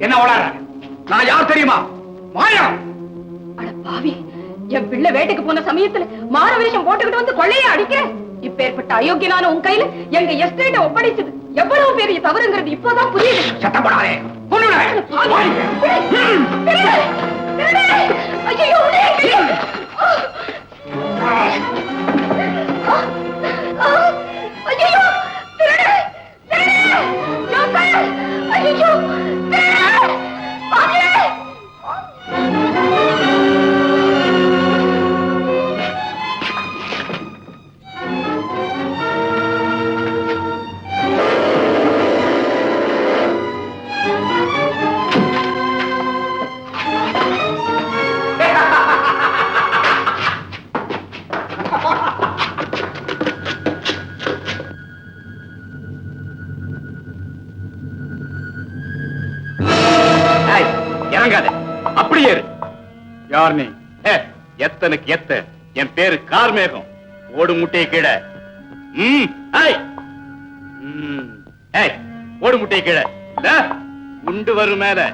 என்ன வளர? நான் யார் தெரியுமா? மாயா. அட பாவி, என் பிள்ளை வேட்டைக்கு போன சமயத்துல மாற வேஷம் போட்டுக்கிட்டு வந்து கொள்ளைய அடிக்கிறேன். இப்பேற்பட்ட அயோக்கியனான உன் கையில எங்க எஸ்டேட்டை ஒப்படைச்சது எவ்வளவு பெரிய தவறுங்கிறது இப்போதான் புரியுது. சத்தம் போடாதே. அப்படியே யார் நீ? எத்தனுக்கு எத்த என் பேரு கார்மேகம். ஓடு முட்டையை கீழே. ஓடு முட்டையை கீழே. உண்டு வரும் மேல.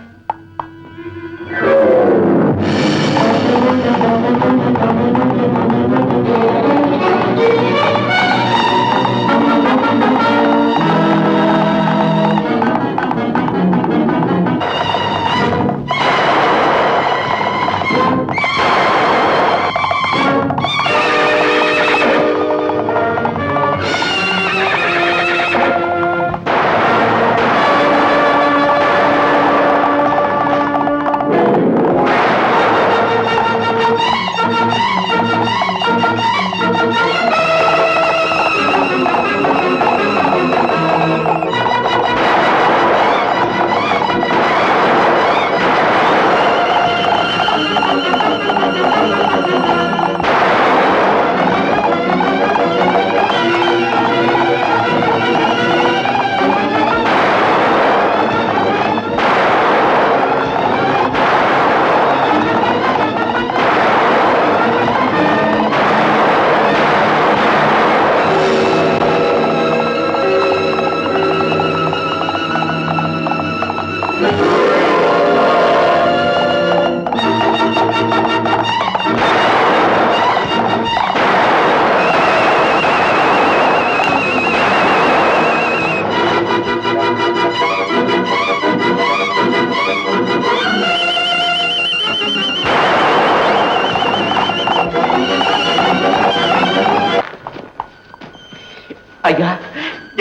ஐயா,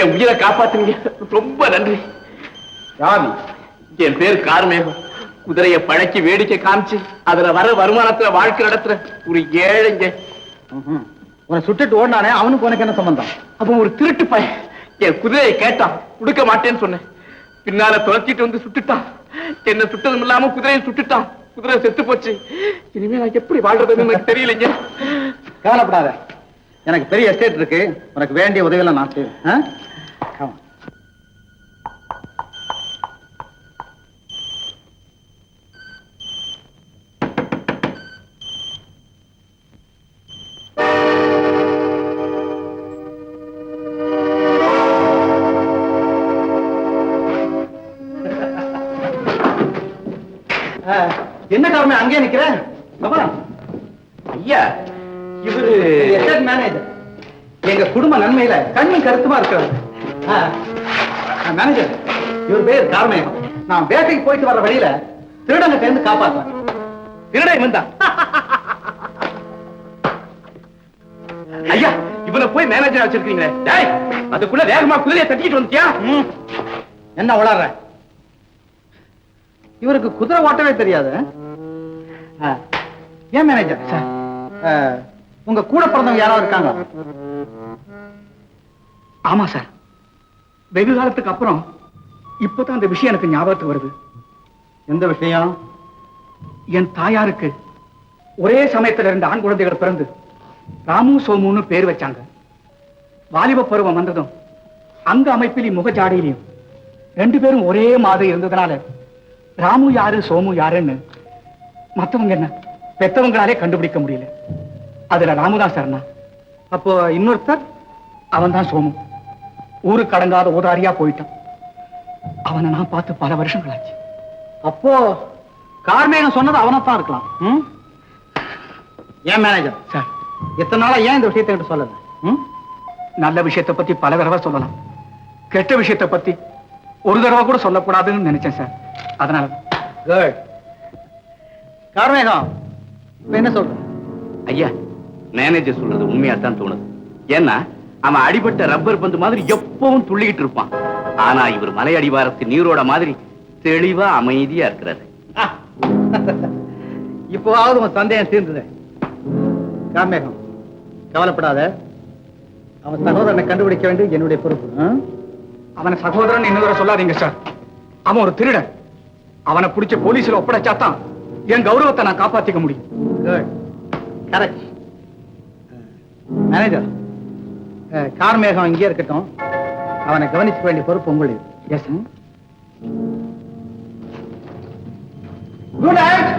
என் உயிரை காப்பாத்துங்க. ரொம்ப நன்றி. யாரு? என் பேர் கார்மேகம். குதிரையை பழக்கி வேடிக்கை காமிச்சு அதுல வர வருமானத்துல வாழ்க்கை நடத்துற ஒரு ஏழைங்க. உன்னை சுட்டுட்டு ஓடினானே, அவனுக்கு உனக்கு என்ன சம்பந்தம்? அப்ப ஒரு திருட்டு பையன் என் குதிரையை கேட்டான், கொடுக்க மாட்டேன்னு சொன்னேன். பின்னால துரத்திட்டு வந்து சுட்டுட்டான். என்ன சுட்டதும் இல்லாம குதிரையை சுட்டுட்டான். குதிரை செத்து போச்சு. இனிமே நான் எப்படி வாழ்றதுன்னு எனக்கு தெரியலைங்க. கவலைப்படாத, எனக்கு பெரிய எஸ்டேட் இருக்கு. உனக்கு வேண்டிய உதவியெல்லாம் நான் செய்வேன். என்ன காரணம் அங்கே நிக்கிறேன்? ஐயா, இவரு எஸ்டேட் மேனேஜர். எங்க குடும்ப நன்மையில கண்ணும் கருத்துமா இருக்கிறார். மேனேஜர், இவர் பேர் கார்மேகம். நான் வேட்டைக்கு போயிட்டு வர வழியில திருடங்க சேர்ந்து காப்பாற்றுறேன். திருடன் வந்தா? ஐயா, இவனை போய் மேனேஜர் வச்சிருக்கீங்களே, அதுக்குள்ள வேகமா குதிரையை தட்டிட்டு வந்துட்டியா? என்ன உளற? இவருக்கு குதிரை ஓட்டவே தெரியாது. ஏன் மேனேஜர் சார், உங்க கூட பிறந்தவங்க யாராவது இருக்காங்க? ஆமா சார், வெகு காலத்துக்கு அப்புறம் இப்பதான் அந்த விஷயம் எனக்கு ஞாபகத்துக்கு வருது. எந்த விஷயம்? என் தாயாருக்கு ஒரே சமயத்துல 2 ஆண் குழந்தைகள் பிறந்து ராமு சோமுன்னு பேர் வச்சாங்க. வாலிப பருவம் வந்ததும் அங்க அமைப்பிலையும் முகஜாடையிலையும் 2 பேரும் ஒரே மாதிரி இருந்ததுனால ராமு யாரு சோமு யாருன்னு மத்தவங்க என்ன பெத்தவங்களாலே கண்டுபிடிக்க முடியல. அதுல ராமுதான் சரணா. அப்போ இன்னொருத்தர்? அவன் தான் சோமு. ஊருக்கு அடங்காத ஊதாரியா போயிட்டான். அவனை நான் பார்த்து பல வருஷங்களாச்சு. அப்போ கார்மேகம் சொன்னது அவனைத்தான் இருக்கலாம். ம்? ஏன் மேனேஜர் சார், இத்தனை நாளா ஏன் இந்த விஷயத்தை என்கிட்ட சொல்லல? ம்? நல்ல விஷயத்தை பத்தி பல தடவை சொல்லலாம், கெட்ட விஷயத்தை பத்தி ஒரு தடவை கூட சொல்லக்கூடாதுன்னு நினைச்சேன் சார். அதனால குட். கார்மேகம் இப்ப என்ன சொல்ற? ஐயா, மேனேஜர் சொல்றது உண்மையாத்தான் தோணுது. ஏன்னா அவன் அடிபட்ட ரப்பர் பந்து மாதிரி எப்பவும் துள்ளிக்கிட்டு இருப்பான். ஆனா இவர் மலை அடிவாரத்து நீரோட மாதிரி தெளிவா அமைதியா இருக்கிறாரு. இப்போவாவது உன் சந்தேகம் தீர்ந்தது. கார்மேகம் கவலைப்படாத, அவன் சகோதரனை கண்டுபிடிக்க வேண்டியது என்னுடைய பொறுப்பு. அவனை சகோதரன் இன்னொரு சொல்லாதீங்க சார். அவன் ஒரு திருடன். அவனை பிடிச்ச போலீஸ்ல ஒப்படைச்சாதான் என் கௌரவத்தை நான் காப்பாத்திக்க முடியும். Good, correct. மேனேஜர், கார்மேகம் இங்கே இருக்கட்டும், அவனை கவனிச்சுக்க வேண்டிய பொறுப்பு உங்களுக்கு. எஸ். Good night.